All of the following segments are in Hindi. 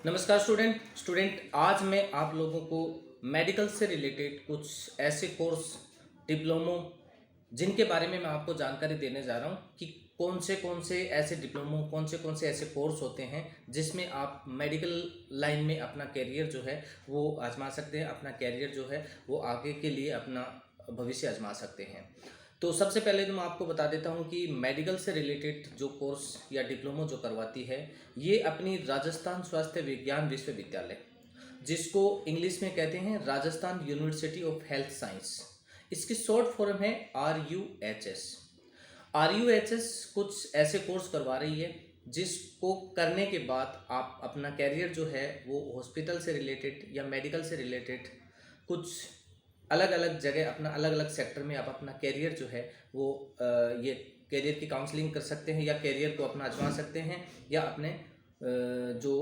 नमस्कार स्टूडेंट आज मैं आप लोगों को मेडिकल से रिलेटेड कुछ ऐसे कोर्स डिप्लोमो जिनके बारे में मैं आपको जानकारी देने जा रहा हूं कि कौन से ऐसे डिप्लोमो कौन से ऐसे कोर्स होते हैं जिसमें आप मेडिकल लाइन में अपना कैरियर जो है वो आजमा सकते हैं, अपना कैरियर जो है वो आगे के लिए अपना भविष्य आजमा सकते हैं। तो सबसे पहले तो मैं आपको बता देता हूं कि मेडिकल से रिलेटेड जो कोर्स या डिप्लोमो जो करवाती है ये अपनी राजस्थान स्वास्थ्य विज्ञान विश्वविद्यालय, जिसको इंग्लिश में कहते हैं Rajasthan university of health science, इसकी शॉर्ट फॉर्म है RUHS। RUHS कुछ ऐसे कोर्स करवा रही है जिसको करने के बाद आप अपना कैरियर जो है वो हॉस्पिटल से रिलेटेड या मेडिकल से रिलेटेड कुछ अलग अलग जगह अपना अलग अलग सेक्टर में आप अपना कैरियर जो है वो ये कैरियर की काउंसलिंग कर सकते हैं या कैरियर को अपना आजमा सकते हैं या अपने जो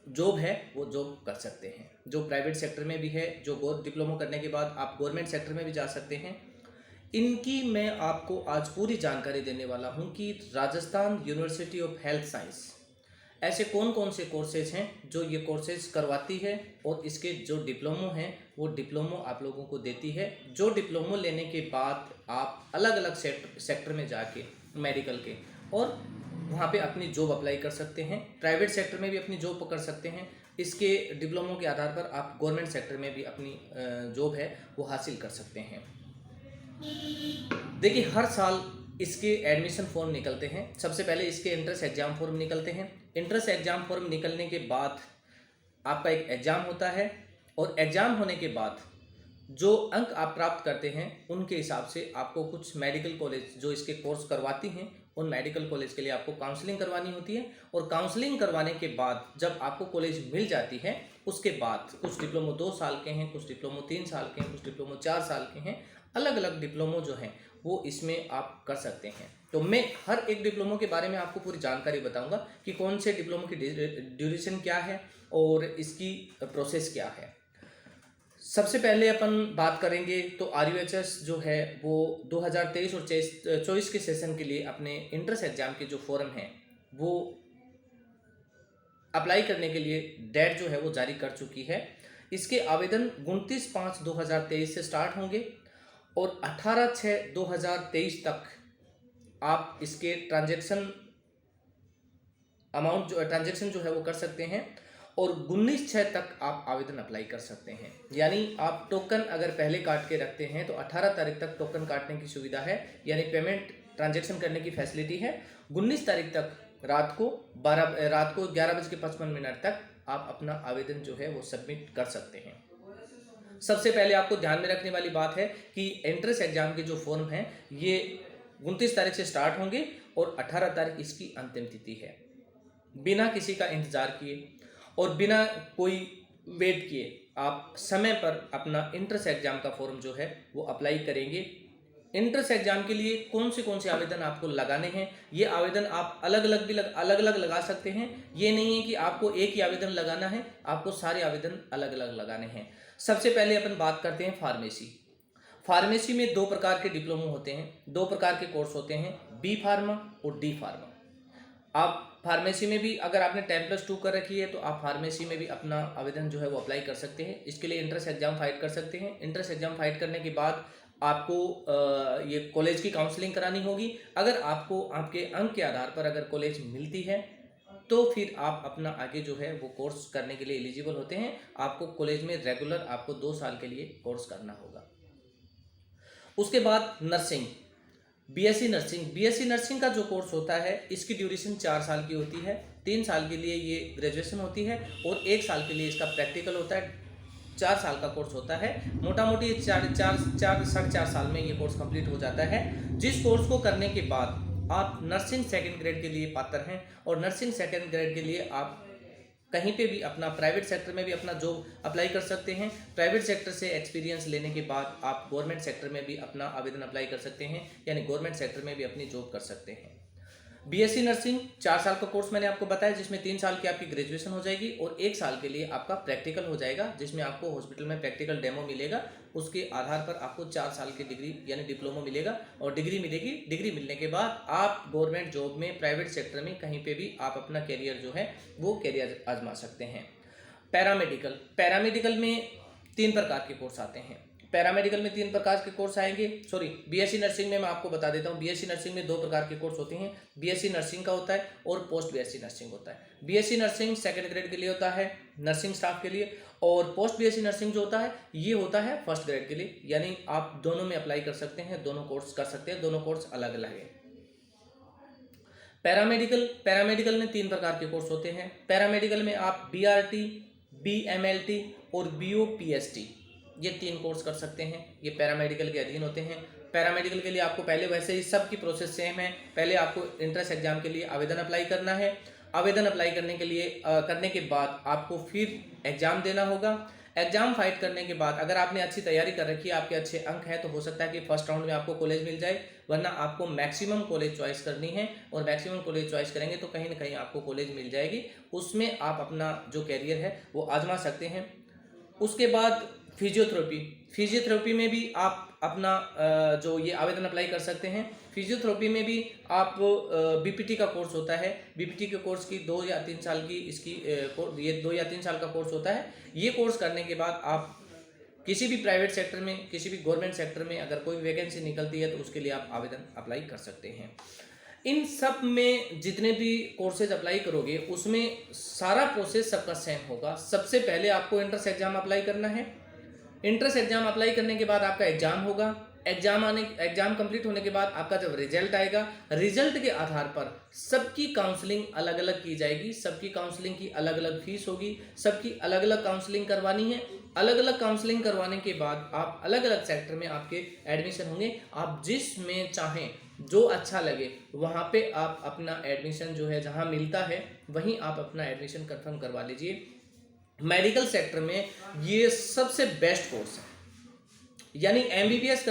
जॉब है वो जॉब कर सकते हैं। जो प्राइवेट सेक्टर में भी है, जो डिप्लोमा करने के बाद आप गवर्नमेंट सेक्टर में भी जा सकते हैं। इनकी मैं आपको आज पूरी जानकारी देने वाला हूं कि Rajasthan university of health science ऐसे कौन से कोर्सेज हैं जो ये कोर्सेज करवाती है और इसके जो डिप्लोमो हैं वो डिप्लोमो आप लोगों को देती है। जो डिप्लोमो लेने के बाद आप अलग अलग सेक्टर में जाके मेडिकल के और वहाँ पे अपनी जॉब अप्लाई कर सकते हैं, प्राइवेट सेक्टर में भी अपनी जॉब पकड़ सकते हैं। इसके डिप्लोमो के आधार पर आप गवर्नमेंट सेक्टर में भी अपनी जॉब है वो हासिल कर सकते हैं। देखिए हर साल इसके एडमिशन फॉर्म निकलते हैं। सबसे पहले इसके एंट्रेंस एग्जाम फॉर्म निकलते हैं। एंट्रेंस एग्जाम फॉर्म निकलने के बाद आपका एक एग्ज़ाम होता है और एग्ज़ाम होने के बाद जो अंक आप प्राप्त करते हैं उनके हिसाब से आपको कुछ मेडिकल कॉलेज जो इसके कोर्स करवाती हैं उन मेडिकल कॉलेज के लिए आपको काउंसलिंग करवानी होती है। और काउंसलिंग करवाने के बाद जब आपको कॉलेज मिल जाती है उसके बाद कुछ डिप्लोमो 2 साल के हैं, कुछ डिप्लोमो 3 साल के हैं, कुछ डिप्लोमो 4 साल के हैं। अलग अलग डिप्लोमो जो हैं वो इसमें आप कर सकते हैं। तो मैं हर एक डिप्लोमो के बारे में आपको पूरी जानकारी बताऊंगा कि कौन से डिप्लोमो की ड्यूरेशन क्या है और इसकी प्रोसेस क्या है। सबसे पहले अपन बात करेंगे तो RUHS जो है वो 2023 और 24 के सेशन के लिए अपने एंट्रेंस एग्जाम के जो फॉर्म हैं वो अप्लाई करने के लिए डेट जो है वो जारी कर चुकी है। इसके आवेदन 29/5/2023 से स्टार्ट होंगे और 18/6/2023 तक आप इसके ट्रांजैक्शन जो है वो कर सकते हैं और 19/6 तक आप आवेदन अप्लाई कर सकते हैं। यानी आप टोकन अगर पहले काट के रखते हैं तो 18 तारीख तक टोकन काटने की सुविधा है, यानी पेमेंट ट्रांजैक्शन करने की फैसिलिटी है। 19 तारीख तक रात को 11:55 तक आप अपना आवेदन जो है वो सबमिट कर सकते हैं। सबसे पहले आपको ध्यान में रखने वाली बात है कि एंट्रेंस एग्जाम के जो फॉर्म हैं ये 29 तारीख से स्टार्ट होंगे और 18 तारीख इसकी अंतिम तिथि है। बिना किसी का इंतज़ार किए और बिना कोई वेट किए आप समय पर अपना एंट्रेंस एग्जाम का फॉर्म जो है वो अप्लाई करेंगे। एंट्रेंस एग्जाम के लिए कौन से आवेदन आपको लगाने हैं, ये आवेदन आप अलग अलग लगा सकते हैं। ये नहीं है कि आपको एक ही आवेदन लगाना है, आपको सारे आवेदन अलग अलग लगाने हैं। सबसे पहले अपन बात करते हैं फार्मेसी में 2 प्रकार के डिप्लोमो होते हैं, 2 प्रकार के कोर्स होते हैं, B फार्मा और D फार्मा। आप फार्मेसी में भी अगर आपने 10+2 कर रखी है तो आप फार्मेसी में भी अपना आवेदन जो है वो अप्लाई कर सकते हैं। इसके लिए एंट्रेंस एग्जाम फाइट कर सकते हैं। एंट्रेंस एग्जाम फाइट करने के बाद आपको ये कॉलेज की काउंसलिंग करानी होगी। अगर आपको आपके अंक के आधार पर अगर कॉलेज मिलती है तो फिर आप अपना आगे जो है वो कोर्स करने के लिए एलिजिबल होते हैं। आपको कॉलेज में रेगुलर आपको 2 साल के लिए कोर्स करना होगा। उसके बाद नर्सिंग, BSc नर्सिंग का जो कोर्स होता है इसकी ड्यूरेशन 4 साल की होती है। 3 साल के लिए ये ग्रेजुएशन होती है और 1 साल के लिए इसका प्रैक्टिकल होता है। 4 साल का कोर्स होता है। मोटा मोटी 4.5 साल में ये कोर्स कंप्लीट हो जाता है। जिस कोर्स को करने के बाद आप नर्सिंग 2nd ग्रेड के लिए पात्र हैं और नर्सिंग 2nd ग्रेड के लिए आप कहीं पे भी अपना प्राइवेट सेक्टर में भी अपना जॉब अप्लाई कर सकते हैं। प्राइवेट सेक्टर से एक्सपीरियंस लेने के बाद आप गवर्नमेंट सेक्टर में भी अपना आवेदन अप्लाई कर सकते हैं, यानी गवर्नमेंट सेक्टर में भी अपनी जॉब कर सकते हैं। बीएससी नर्सिंग 4 साल का कोर्स मैंने आपको बताया, जिसमें 3 साल की आपकी ग्रेजुएशन हो जाएगी और 1 साल के लिए आपका प्रैक्टिकल हो जाएगा, जिसमें आपको हॉस्पिटल में प्रैक्टिकल डेमो मिलेगा। उसके आधार पर आपको 4 साल की डिग्री यानी डिप्लोमा मिलेगा और डिग्री मिलेगी। डिग्री मिलने के बाद आप गवर्नमेंट जॉब में, प्राइवेट सेक्टर में कहीं पे भी आप अपना कैरियर जो है वो कैरियर आजमा सकते हैं। पैरामेडिकल में 3 प्रकार के कोर्स आते हैं। पैरामेडिकल में 3 प्रकार के कोर्स आएंगे। बीएससी नर्सिंग में मैं आपको बता देता हूँ, बीएससी नर्सिंग में 2 प्रकार के कोर्स होते हैं। बीएससी नर्सिंग का होता है और पोस्ट बीएससी नर्सिंग होता है। बीएससी नर्सिंग 2nd ग्रेड के लिए होता है, नर्सिंग स्टाफ के लिए, और पोस्ट बीएससी नर्सिंग जो होता है ये होता है 1st ग्रेड के लिए। यानी आप दोनों में अप्लाई कर सकते हैं, दोनों कोर्स कर सकते हैं, दोनों कोर्स अलग अलग है। पैरामेडिकल में 3 प्रकार के कोर्स होते हैं। पैरामेडिकल में आप बीआरटी, बीएमएलटी और बीओपीएसटी ये 3 कोर्स कर सकते हैं। ये पैरामेडिकल के अधीन होते हैं। पैरामेडिकल के लिए आपको पहले, वैसे ही सब की प्रोसेस सेम है, पहले आपको एंट्रेंस एग्जाम के लिए आवेदन अप्लाई करना है। आवेदन अप्लाई करने के बाद आपको फिर एग्जाम देना होगा। एग्जाम फाइट करने के बाद अगर आपने अच्छी तैयारी कर रखी है, आपके अच्छे अंक हैं, तो हो सकता है कि फर्स्ट राउंड में आपको कॉलेज मिल जाए, वरना आपको मैक्सिमम कॉलेज चॉइस करनी है और मैक्सिमम कॉलेज चॉइस करेंगे तो कहीं ना कहीं आपको कॉलेज मिल जाएगी। उसमें आप अपना जो कैरियर है वो आजमा सकते हैं। उसके बाद फिजियोथेरेपी में भी आप अपना जो ये आवेदन अप्लाई कर सकते हैं। फिजियोथेरेपी में भी आप बीपीटी का कोर्स होता है। बीपीटी के कोर्स की 2 या 3 साल की ये 2 या 3 साल का कोर्स होता है। ये कोर्स करने के बाद आप किसी भी प्राइवेट सेक्टर में, किसी भी गवर्नमेंट सेक्टर में अगर कोई वैकेंसी निकलती है तो उसके लिए आप आवेदन अप्लाई कर सकते हैं। इन सब में जितने भी कोर्सेज अप्लाई करोगे उसमें सारा प्रोसेस सबका सेम होगा। सबसे पहले आपको एंट्रेंस एग्जाम अप्लाई करना है। एंट्रेंस एग्जाम अप्लाई करने के बाद आपका एग्जाम होगा। एग्जाम कंप्लीट होने के बाद आपका जब रिजल्ट आएगा, रिजल्ट के आधार पर सबकी काउंसलिंग अलग अलग की जाएगी। सबकी काउंसलिंग की अलग अलग फीस होगी, सबकी अलग अलग काउंसलिंग करवानी है। अलग अलग काउंसलिंग करवाने के बाद आप अलग अलग सेक्टर में आपके एडमिशन होंगे। आप जिस में चाहें, जो अच्छा लगे वहाँ पे आप अपना एडमिशन जो है जहाँ मिलता है वहीं आप अपना एडमिशन कंफर्म करवा लीजिए। मेडिकल सेक्टर में ये सबसे बेस्ट कोर्स है। यानी एमबीबीएस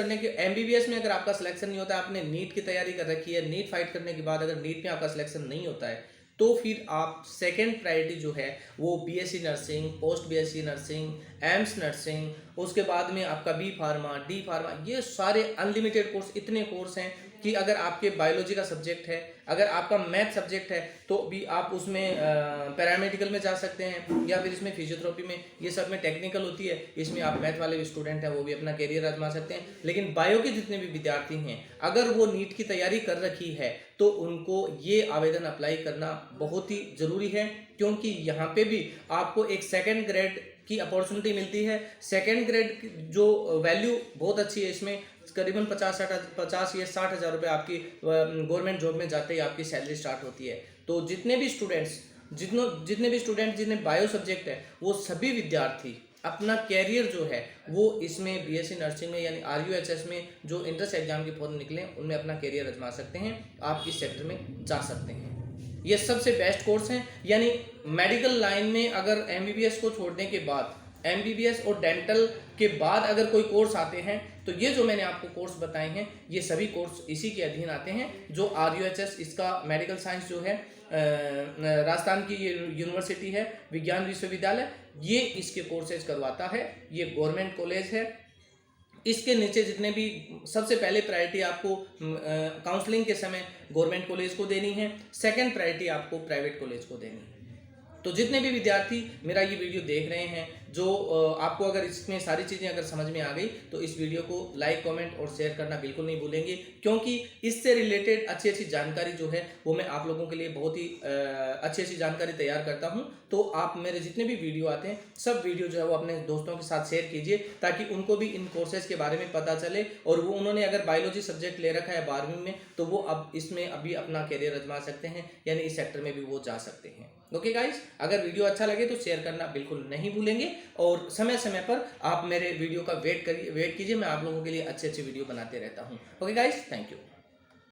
में अगर आपका सिलेक्शन नहीं होता, आपने नीट की तैयारी कर रखी है, नीट फाइट करने के बाद अगर नीट में आपका सिलेक्शन नहीं होता है तो फिर आप सेकेंड प्रायोरिटी जो है वो BSc nursing, post BSc nursing, AIIMS nursing, उसके बाद में आपका बी फार्मा, डी फार्मा, ये सारे अनलिमिटेड कोर्स, इतने कोर्स हैं कि अगर आपके बायोलॉजी का सब्जेक्ट है, अगर आपका मैथ सब्जेक्ट है तो भी आप उसमें पैरामेडिकल में जा सकते हैं, या फिर इसमें फिजियोथेरेपी में, ये सब में टेक्निकल होती है, इसमें आप मैथ वाले स्टूडेंट हैं वो भी अपना कैरियर आजमा सकते हैं। लेकिन बायो के जितने भी विद्यार्थी हैं अगर वो नीट की तैयारी कर रखी है तो उनको ये आवेदन अप्लाई करना बहुत ही ज़रूरी है, क्योंकि यहाँ पे भी आपको एक 2nd ग्रेड की अपॉर्चुनिटी मिलती है। 2nd ग्रेड जो वैल्यू बहुत अच्छी है, इसमें करीबन 50 या 60 हज़ार रुपये आपकी गवर्नमेंट जॉब में जाते ही आपकी सैलरी स्टार्ट होती है। तो जितने भी स्टूडेंट जिन्हें बायो सब्जेक्ट है वो सभी विद्यार्थी अपना कैरियर जो है वो इसमें बीएससी नर्सिंग में यानी आरयूएचएस में जो एंट्रेंस एग्जाम के फॉर्म निकले उनमें अपना कैरियर आजमा सकते हैं। आप इस सेक्टर में जा सकते हैं। ये सबसे बेस्ट कोर्स हैं। यानी मेडिकल लाइन में अगर एमबीबीएस को छोड़ने के बाद, एमबीबीएस और डेंटल के बाद अगर कोई कोर्स आते हैं तो ये जो मैंने आपको कोर्स बताए हैं ये सभी कोर्स इसी के अधीन आते हैं। जो आरयूएचएस, इसका मेडिकल साइंस जो है राजस्थान की ये यूनिवर्सिटी है, विज्ञान विश्वविद्यालय, ये इसके कोर्सेज करवाता है। ये गवर्नमेंट कॉलेज है। इसके नीचे जितने भी, सबसे पहले प्रायोरिटी आपको काउंसलिंग के समय गवर्नमेंट कॉलेज को देनी है, 2nd प्रायोरिटी आपको प्राइवेट कॉलेज को देनी है। तो जितने भी विद्यार्थी मेरा ये वीडियो देख रहे हैं, जो आपको अगर इसमें सारी चीज़ें अगर समझ में आ गई तो इस वीडियो को लाइक, कमेंट और शेयर करना बिल्कुल नहीं भूलेंगे, क्योंकि इससे रिलेटेड अच्छी जानकारी जो है वो मैं आप लोगों के लिए बहुत ही अच्छी जानकारी तैयार करता हूं। तो आप मेरे जितने भी वीडियो आते हैं सब वीडियो जो है वो अपने दोस्तों के साथ शेयर कीजिए, ताकि उनको भी इन कोर्सेज के बारे में पता चले। और वो उन्होंने अगर बायोलॉजी सब्जेक्ट ले रखा है 12वीं में तो वो अब इसमें अभी अपना कैरियर आजमा सकते हैं, यानी इस सेक्टर में भी वो जा सकते हैं। ओके गाइस, अगर वीडियो अच्छा लगे तो शेयर करना बिल्कुल नहीं भूलेंगे और समय समय पर आप मेरे वीडियो का वेट कीजिए। मैं आप लोगों के लिए अच्छे वीडियो बनाते रहता हूँ। Okay guys, thank you.